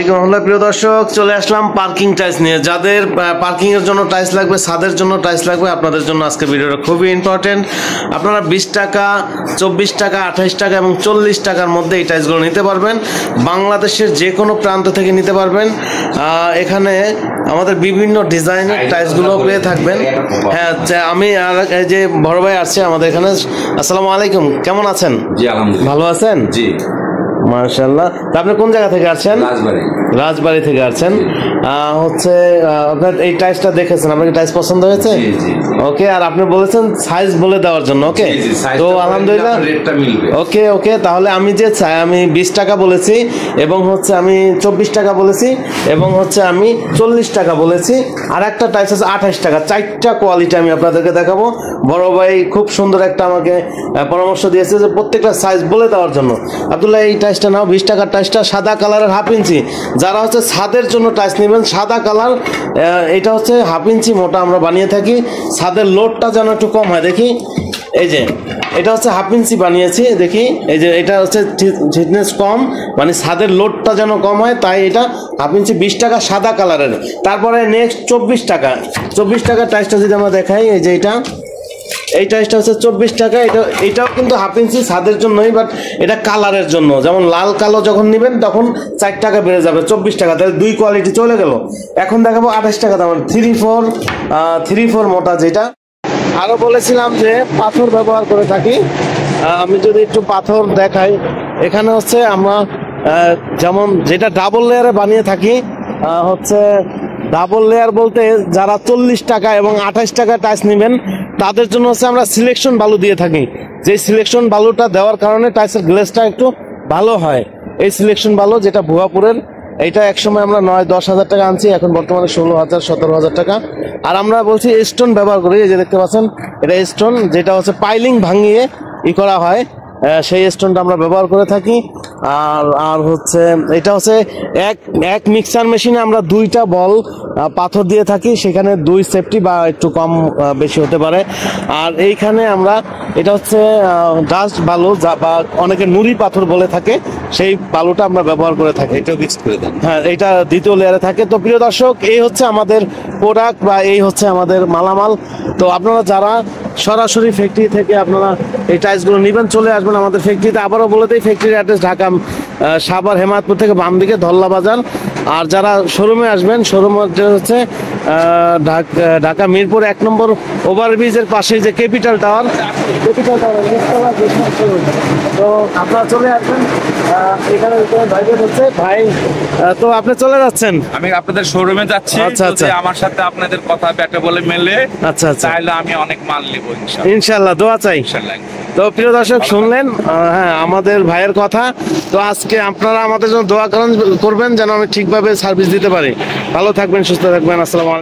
আলাইকুম রহমতুল্লাহ। প্রিয় দর্শক, চলে আসলাম পার্কিং টাইলস নিয়ে। যাদের পার্কিং এর জন্য টাইলস লাগবে, ছাদের জন্য টাইলস লাগবে, আপনাদের জন্য আজকে ভিডিওটা খুবই ইম্পর্টেন্ট। আপনারা 20 টাকা, 24 টাকা, 28 টাকা এবং 40 টাকার মধ্যে এই টাইলসগুলো নিতে পারবেন। বাংলাদেশের যে কোনো প্রান্ত থেকে নিতে পারবেন। এখানে আমাদের বিভিন্ন ডিজাইনের টাইলসগুলো পেয়ে থাকবেন। হ্যাঁ, আমি আর এই যে বড় ভাই আসছে আমাদের এখানে। আসসালামু আলাইকুম, কেমন আছেন? জি আলহামদুলিল্লাহ, ভালো আছেন? জি মাশাআল্লাহ। আপনি কোন জায়গা থেকে আসছেন? রাজবাড়ি থেকে আসছেন। হচ্ছে আপনার এই টাইলসটা দেখেছেন, আপনার কি টাইলস পছন্দ হয়েছে? ওকে, আর আপনি বলেছেন সাইজ বলে দেওয়ার জন্য। ওকে, তো আলহামদুলিল্লাহ, ওকে ওকে। তাহলে আমি 20 টাকা বলেছি এবং হচ্ছে আমি 24 টাকা বলেছি এবং হচ্ছে আমি 40 টাকা বলেছি। আর একটা টাইলস আছে 28 টাকা। 4টা কোয়ালিটি আমি আপনাদেরকে দেখাবো। বড় ভাই খুব সুন্দর একটা আমাকে পরামর্শ দিয়েছে যে প্রত্যেকটা সাইজ বলে দেওয়ার জন্য। আব্দুল্লাহ, এই টাইলসটা নাও, 20 টাকার টাইলসটা, সাদা কালারের 1/2 ইঞ্চি। যারা হচ্ছে ছাদের জন্য টাইলস নেবেন, সাদা কালার, এটা হচ্ছে 1/2 ইঞ্চি মোটা আমরা বানিয়ে থাকি। ছাদের লোডটা যেন একটু কম হয়। দেখি, এই যে এটা হচ্ছে 1/2 ইঞ্চি বানিয়েছি। দেখি, এই যে এটা হচ্ছে থিকনেস কম, মানে ছাদের লোডটা যেন কম হয়, তাই এটা 1/2 ইঞ্চি, 20 টাকা, সাদা কালারের। তারপরে নেক্সট 24 টাকা। 24 টাকার টাইলসটা যদি আমরা দেখাই, এই যে এই টাইলসটা হচ্ছে 24 টাকা। এটাও কিন্তু 1/2 ইঞ্চি ছাদের জন্যই, বাট এটা কালারের জন্য। যেমন লাল কালো যখন নেবেন তখন 4 টাকা বেড়ে যাবে, 24 টাকা। তাহলে 2 কোয়ালিটি চলে গেল। এখন দেখাবো 28 টাকা দাম, 3/4 মোটা যেটা। আরো বলেছিলাম যে পাথর ব্যবহার করে থাকি। আমি যদি একটু পাথর দেখাই, এখানে হচ্ছে আমরা যেমন যেটা ডাবল লেয়ারে বানিয়ে থাকি, হচ্ছে ডাবল লেয়ার বলতে যারা 40 টাকা এবং 28 টাকা টাইলস নেবেন তাদের জন্য হচ্ছে আমরা সিলেকশন বালু দিয়ে থাকি। যে সিলেকশন বালুটা দেওয়ার কারণে টাইলসের গ্লেজটা একটু ভালো হয়। এই সিলেকশন বালু যেটা ভুয়াপুরের, এইটা একসময় আমরা 9-10 হাজার টাকা আনছি, এখন বর্তমানে 16,000-17,000 টাকা। আর আমরা বলছি স্টোন ব্যবহার করি। এই যে দেখতে পাচ্ছেন, এটা স্টোন, যেটা হচ্ছে পাইলিং ভাঙিয়ে করা হয়, সেই স্টোনটা আমরা ব্যবহার করে থাকি। আর হচ্ছে এটা হচ্ছে এক মিক্সার মেশিনে আমরা 2টা বল পাথর দিয়ে থাকি, সেখানে 2 সেফটি বা একটু কম বেশি হতে পারে। আর এইখানে আমরা এটা হচ্ছে ডাস্ট বালু, বা অনেকে নুড়ি পাথর বলে থাকে, সেই বালুটা আমরা ব্যবহার করে থাকি। এটা মিক্স করে দেন। হ্যাঁ, এটা দ্বিতীয় লেয়ারে থাকে। তো প্রিয় দর্শক, এই হচ্ছে আমাদের প্রোডাক্ট বা এই হচ্ছে আমাদের মালামাল। তো আপনারা যারা সরাসরি ফ্যাক্টরি থেকে আপনারা এই টাইলসগুলো নেবেন, চলে আসবেন আমাদের ফ্যাক্টরিতে। আবারও বলে দিই, ফ্যাক্টরির অ্যাড্রেস ঢাকা সাভার হেমায়তপুর থেকে বাম দিকে ধল্লা বাজার। আর যারা শোরুমে আসবেন, শোরুম হচ্ছে ঢাকা মিরপুর 1 নম্বর ওভারব্রিজের পাশে যে ক্যাপিটাল টাওয়ার, তো আপনারা চলে আসবেন। এখানে ভাইদের হচ্ছে ভাই, তো আপনি চলে যাচ্ছেন? আমি আপনাদের শোরুমে যাচ্ছি। আচ্ছা আচ্ছা, আমার সাথে আপনাদের কথা ব্যাটা বলে মেলে, আচ্ছা আচ্ছা, তাহলে আমি অনেক মাল নেব ইনশাআল্লাহ। দোয়া চাই। তো প্রিয় দর্শক, শুনলেন হ্যাঁ আমাদের ভাইয়ের কথা। তো আজকে আপনারা আমাদের জন্য দোয়া করবেন যেন আমি ঠিকভাবে সার্ভিস দিতে পারি। ভালো থাকবেন, সুস্থ থাকবেন। আসসালামু আলাইকুম।